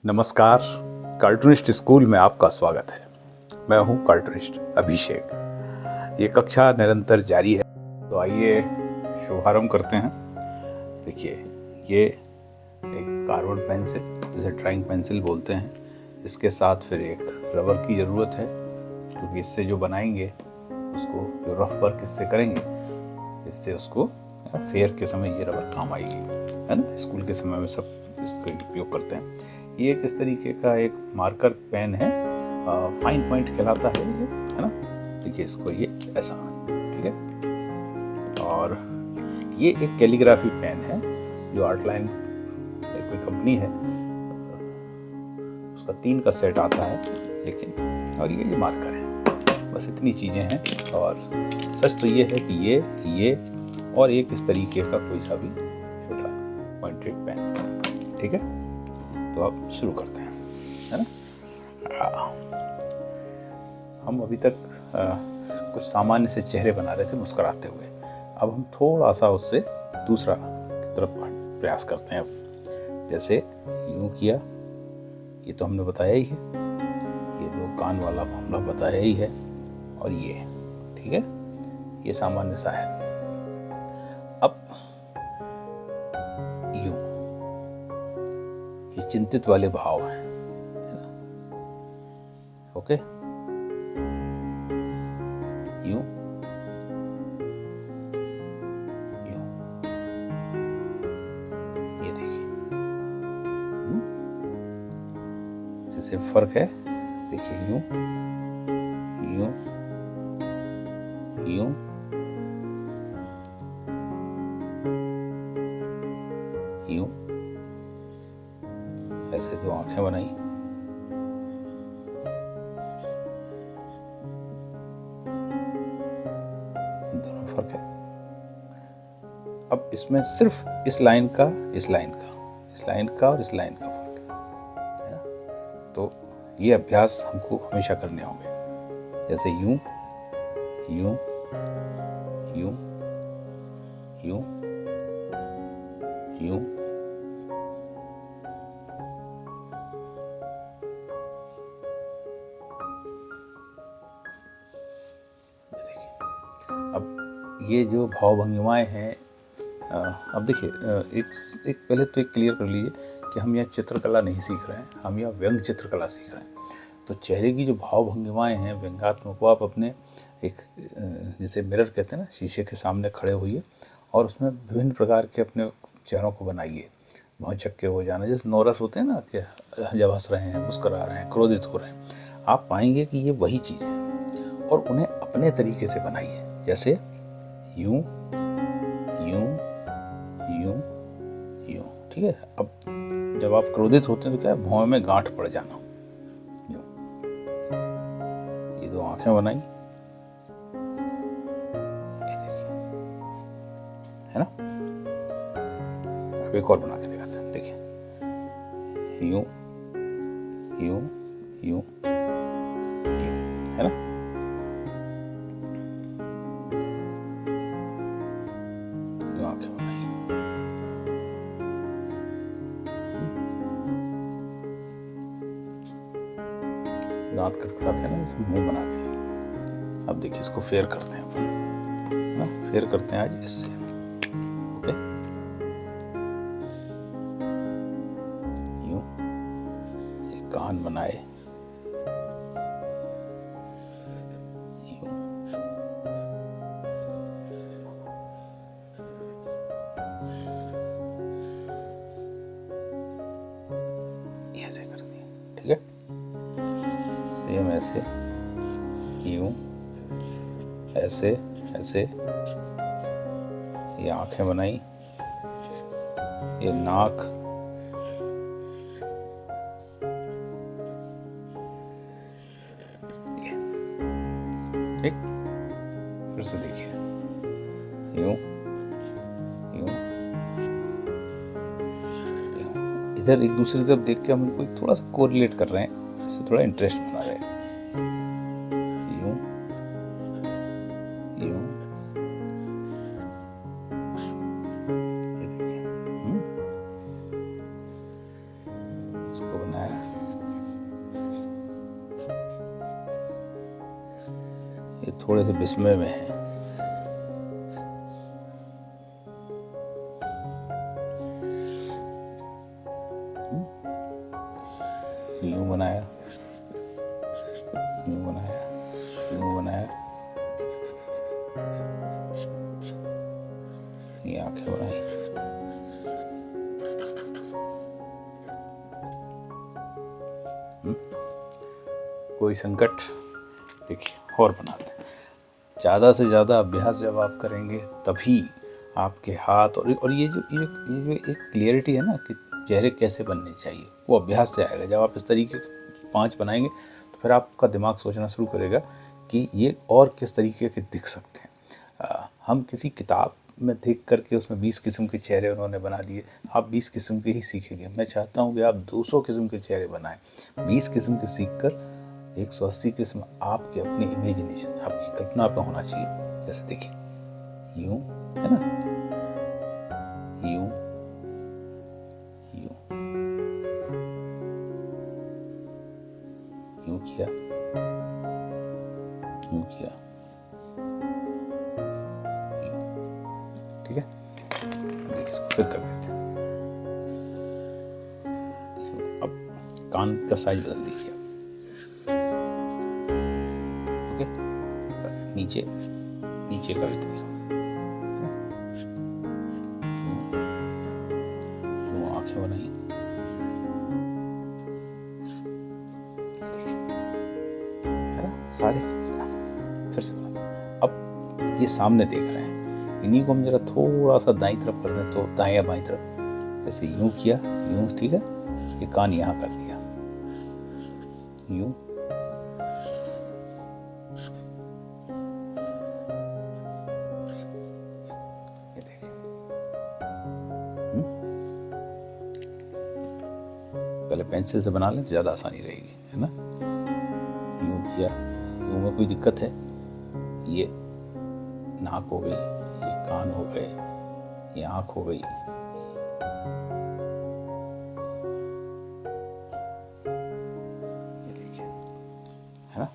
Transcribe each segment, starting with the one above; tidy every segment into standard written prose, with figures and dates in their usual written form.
नमस्कार, cartoonist school में आपका स्वागत है। मैं हूं कार्टूनिस्ट अभिषेक। ये कक्षा निरंतर जारी है, तो आइए शुभारंभ करते हैं। देखिए, ये एक कार्बन पेंसिल, जिसे ड्राइंग पेंसिल बोलते हैं, इसके साथ फिर एक रबर की ज़रूरत है, क्योंकि इससे जो बनाएंगे उसको, जो रफ वर्क इससे करेंगे, इससे उसको फेयर के समय ये रबर काम आएगी, है ना। स्कूल के समय में सब इसका उपयोग करते हैं। ये एक इस तरीके का एक मार्कर पेन है, फाइन पॉइंट कहलाता है ये, है ना। देखिए इसको, ये ऐसा, ठीक है। और ये एक कैलीग्राफी पेन है जो आर्टलाइन कोई कंपनी है, उसका 3 का सेट आता है, लेकिन और ये मार्कर है। बस इतनी चीज़ें हैं। और सच तो ये है कि ये और एक इस तरीके का कोई सा भी छोटा पॉइंटेड पेन, ठीक है। तो अब शुरू करते हैं, है ना। हम अभी तक कुछ सामान्य से चेहरे बना रहे थे मुस्कुराते हुए। अब हम थोड़ा सा उससे दूसरा की तरफ प्रयास करते हैं। अब जैसे यूं किया, ये तो हमने बताया ही है, ये 2 कान वाला मामला बताया ही है, और ये, ठीक है, ये सामान्य सा है। अब यूं, ये चिंतित वाले भाव हैं, है ना। ओके, यूं यूं, ये देखिए, जैसे फर्क है। देखिए यूं यूं यूं, यूं, ऐसे 2 आंखें बनाई, दोनों फर्क है। अब इसमें सिर्फ इस लाइन का और इस लाइन का फर्क है ना। तो ये अभ्यास हमको हमेशा करने होंगे। जैसे यूं यूं यूं यूं यूं, अब ये जो भाव भंगिमाएँ हैं, अब देखिए, एक पहले तो एक क्लियर कर लीजिए कि हम यहाँ चित्रकला नहीं सीख रहे हैं, हम यहाँ व्यंग चित्रकला सीख रहे हैं। तो चेहरे की जो भाव भंगिमाएँ हैं व्यंग्यात्मक, वो आप अपने एक, जिसे मिरर कहते हैं ना, शीशे के सामने खड़े होइए और उसमें विभिन्न प्रकार के अपने चेहरों को बनाइए। भौचक्के हो जाना, जैसे नौरस होते हैं ना, कि जब हंस रहे हैं, मुस्कुरा रहे हैं, क्रोधित हो रहे हैं, आप पाएंगे कि ये वही चीज़ है। और उन्हें अपने तरीके से बनाइए। जैसे यूं यूं यूं यूं, ठीक है। अब जब आप क्रोधित होते हैं तो क्या है, भौं में गांठ पड़ जाना। यूं, ये 2 आंखें बनाई, ये देखिए, है ना। अब एक और बना के दिखाते हैं। देखिए यूं यूं यूं यूं, है ना। यूं आंखें बनाई, दांत खटखटाते हैं ना, जैसे मुंह बना के। अब देखिए, इसको फेयर करते हैं अपन, है ना। फेयर करते हैं आज इससे, ओके। यूं, एक कान बनाए, यूं, ऐसे कर दिए, ठीक है। सेम ऐसे, यूं, ऐसे ऐसे, ये आंखें बनाई, ये नाक, ये, ठीक। फिर से देखिए, यूं यूं यूं। इधर एक दूसरी तरफ देख के हम इनको थोड़ा सा कोरिलेट कर रहे हैं, इससे थोड़ा इंटरेस्ट बना रहे हैं। यूं यूं, ये देखिए, इसको बनाया, थोड़े से विस्मय में हैं। यूं बनाया, यूं बनाया, यूं बनाया, ये आंखें बनाई। कोई संकट, देखिए और बनाते हैं। ज़्यादा से ज़्यादा अभ्यास जब आप करेंगे तभी आपके हाथ और ये जो एक क्लियरिटी है ना कि चेहरे कैसे बनने चाहिए, वो अभ्यास से आएगा। जब आप इस तरीके के 5 बनाएंगे तो फिर आपका दिमाग सोचना शुरू करेगा कि ये और किस तरीके के दिख सकते हैं। हम किसी किताब में देख करके उसमें 20 किस्म के चेहरे उन्होंने बना दिए, आप 20 किस्म के ही सीखेंगे। मैं चाहता हूँ कि आप 200 किस्म के चेहरे बनाएं। 20 किस्म के सीख कर 180 किस्म आपके अपनी इमेजिनेशन, आपकी कल्पना पे होना चाहिए। जैसे देखिए, यूं है ना, यूं यूं यूं किया, यूं किया, यूं। ठीक है, देखिए इसको फिर कर देते हैं। अब कान का साइज बदल दीजिए। नीचे नीचे का भी देखो, आंखें बनाई, है ना, सारे फिर से बना। अब ये सामने देख रहे हैं, इन्हीं को हम जरा थोड़ा सा दाईं तरफ कर दें, तो दाएं या बाईं तरफ, जैसे यूं किया, यूं, ठीक है। ये कान यहाँ कर दिया, यूं, पहले पेंसिल से बना लें तो ज़्यादा आसानी रहेगी, है ना। यूं किया, यूं में कोई दिक्कत है, ये नाक हो गई, ये कान हो गए, ये आँख हो गई, ये देखिए, है ना।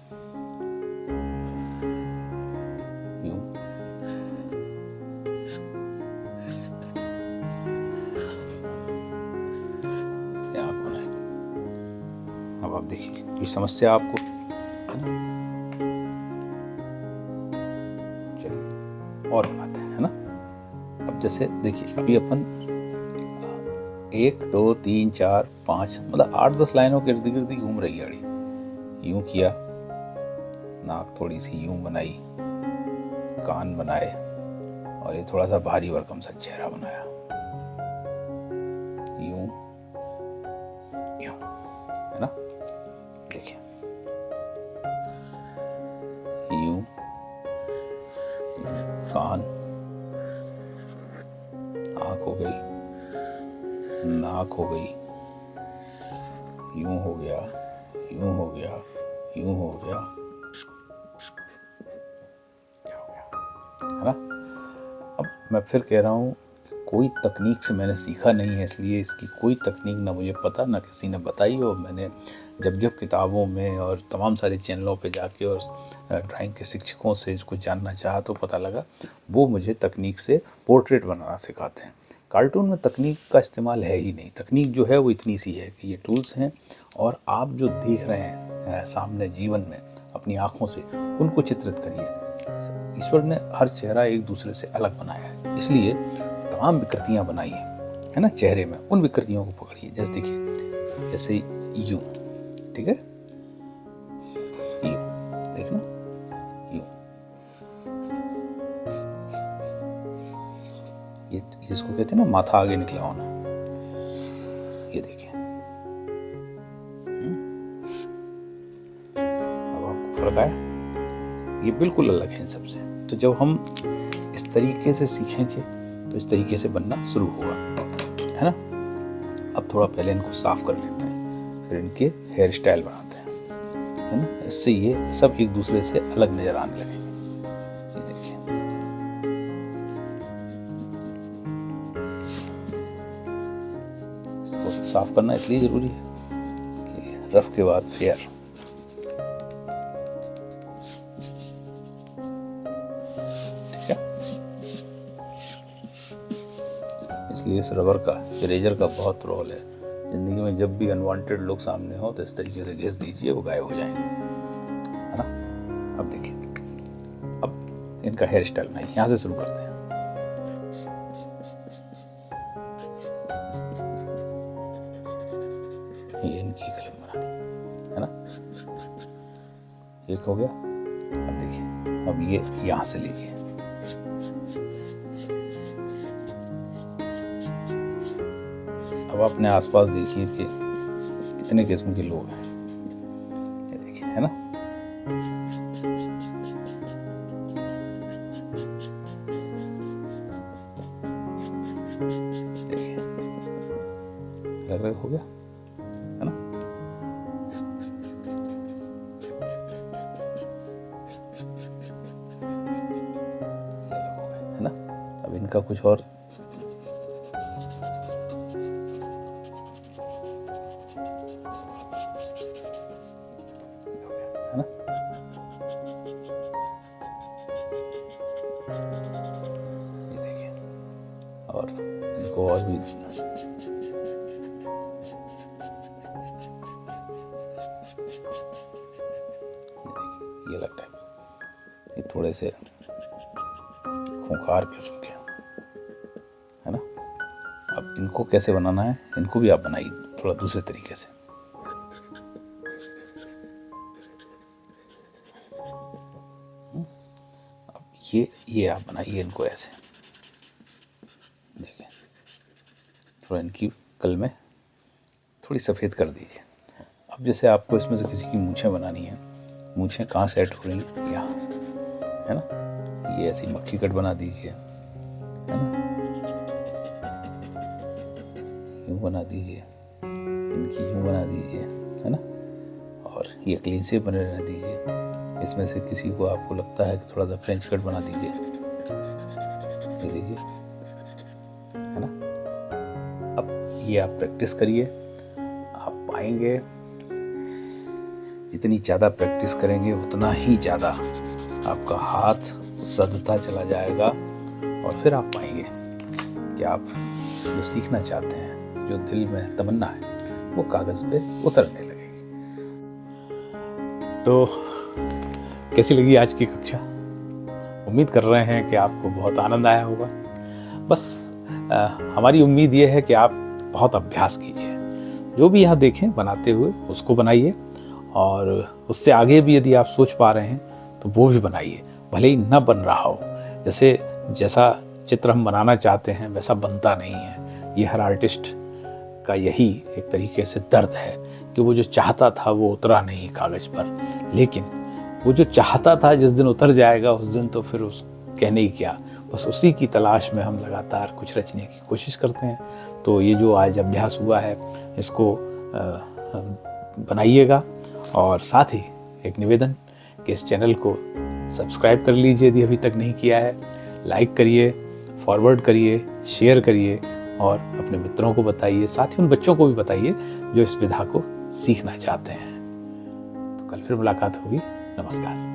यूं, अब आप देखिए कोई समस्या आपको, चलिए और बनाते हैं, है ना। अब जैसे देखिए, अभी अपन 1 2 3 4 5 मतलब 8-10 लाइनों के इर्द गिर्द घूम रही है गाड़ी। यूं किया, नाक थोड़ी सी यूं बनाई, कान बनाए, और ये थोड़ा सा भारी भरकम सा चेहरा बनाया, यूं यूं, है ना। देखिए, यूं, कान, आँख हो गई, नाक हो गई, यूं हो गया, यूं हो गया, यूं हो गया, क्या हो गया, है ना। अब मैं फिर कह रहा हूँ, कोई तकनीक से मैंने सीखा नहीं है, इसलिए इसकी कोई तकनीक ना मुझे पता ना किसी ने बताई। और मैंने जब किताबों में और तमाम सारे चैनलों पे जाके और ड्राइंग के शिक्षकों से इसको जानना चाहा तो पता लगा वो मुझे तकनीक से पोर्ट्रेट बनाना सिखाते हैं। कार्टून में तकनीक का इस्तेमाल है ही नहीं। तकनीक जो है वो इतनी सी है कि ये टूल्स हैं, और आप जो देख रहे हैं सामने जीवन में अपनी आँखों से, उनको चित्रित करिए। ईश्वर ने हर चेहरा एक दूसरे से अलग बनाया है, इसलिए तमाम विकृतियाँ बनाई हैं, है ना, चेहरे में। उन विकृतियों को पकड़िए। जैसे देखिए, जैसे यूं, ठीक है, यूं देखना, यूं, ये जिसको कहते हैं ना माथा आगे निकला होना, ये देखिए। अब आपको फर्क आया, ये बिल्कुल अलग है इन सबसे। तो जब हम इस तरीके से सीखेंगे तो इस तरीके से बनना शुरू होगा, है ना। अब थोड़ा पहले इनको साफ कर लेते हैं, फिर इनके हेयर स्टाइल बनाते हैं, है ना। इससे ये सब एक दूसरे से अलग नजर आने लगेंगे। ये देखिए, इसको साफ करना इसलिए जरूरी है कि रफ के बाद फेयर। इसलिए इस रबर का, इरेजर का बहुत रोल है। ज़िंदगी में जब भी अनवांटेड लोग सामने हो तो इस तरीके से घिस दीजिए, वो गायब हो जाएंगे, है ना। अब देखिए, अब इनका हेयर स्टाइल बनाइए, यहाँ से शुरू करते हैं। ये इनकी कलम बनानी है ना, एक हो गया। अब देखिए, अब ये यहाँ से लीजिए, अब अपने आसपास देखिए कि कितने किस्म के लोग हैं, ये देखिए, है ना। देखिए अलग अलग हो गया, है ना। ये अलग हो गए, है ना। अब इनका कुछ और है ना। ये देखिए, और इनको और भी ये अलग टाइप, ये थोड़े से खूंखार किस्म के, है ना। अब इनको कैसे बनाना है, इनको भी आप बनाइए थोड़ा दूसरे तरीके से। अब ये आप बनाइए इनको ऐसे, देखिए, थोड़ा इनकी कल में थोड़ी सफ़ेद कर दीजिए। अब जैसे आपको इसमें से किसी की मूंछें बनानी है, मूंछें कहाँ सेट हो रही हैं, यहाँ, है ना। ये ऐसी मक्खी कट बना दीजिए, है ना, यूँ बना दीजिए, इनकी यूँ बना दीजिए, है ना। और ये क्लीन से बने रहने दीजिए। इसमें से किसी को आपको लगता है कि थोड़ा सा फ्रेंच कट बना दीजिए, ये दीजिए, है ना। अब ये आप प्रैक्टिस करिए, आप पाएंगे जितनी ज़्यादा प्रैक्टिस करेंगे उतना ही ज़्यादा आपका हाथ सधता चला जाएगा, और फिर आप पाएंगे कि आप जो सीखना चाहते हैं, जो दिल में तमन्ना है, वो कागज़ पे उतरने लगेगी। तो कैसी लगी आज की कक्षा? उम्मीद कर रहे हैं कि आपको बहुत आनंद आया होगा। बस हमारी उम्मीद ये है कि आप बहुत अभ्यास कीजिए, जो भी यहाँ देखें बनाते हुए उसको बनाइए, और उससे आगे भी यदि आप सोच पा रहे हैं तो वो भी बनाइए, भले ही ना बन रहा हो। जैसा चित्र हम बनाना चाहते हैं वैसा बनता नहीं है। ये हर आर्टिस्ट का यही एक तरीके से दर्द है कि वो जो चाहता था वो उतरा नहीं कागज़ पर, लेकिन वो जो चाहता था जिस दिन उतर जाएगा उस दिन तो फिर उस कहने ही क्या। बस उसी की तलाश में हम लगातार कुछ रचने की कोशिश करते हैं। तो ये जो आज अभ्यास हुआ है इसको बनाइएगा, और साथ ही एक निवेदन कि इस चैनल को सब्सक्राइब कर लीजिए यदि अभी तक नहीं किया है, लाइक करिए, फॉरवर्ड करिए, शेयर करिए, और अपने मित्रों को बताइए, साथ ही उन बच्चों को भी बताइए जो इस विधा को सीखना चाहते हैं। तो कल फिर मुलाकात होगी। नमस्कार।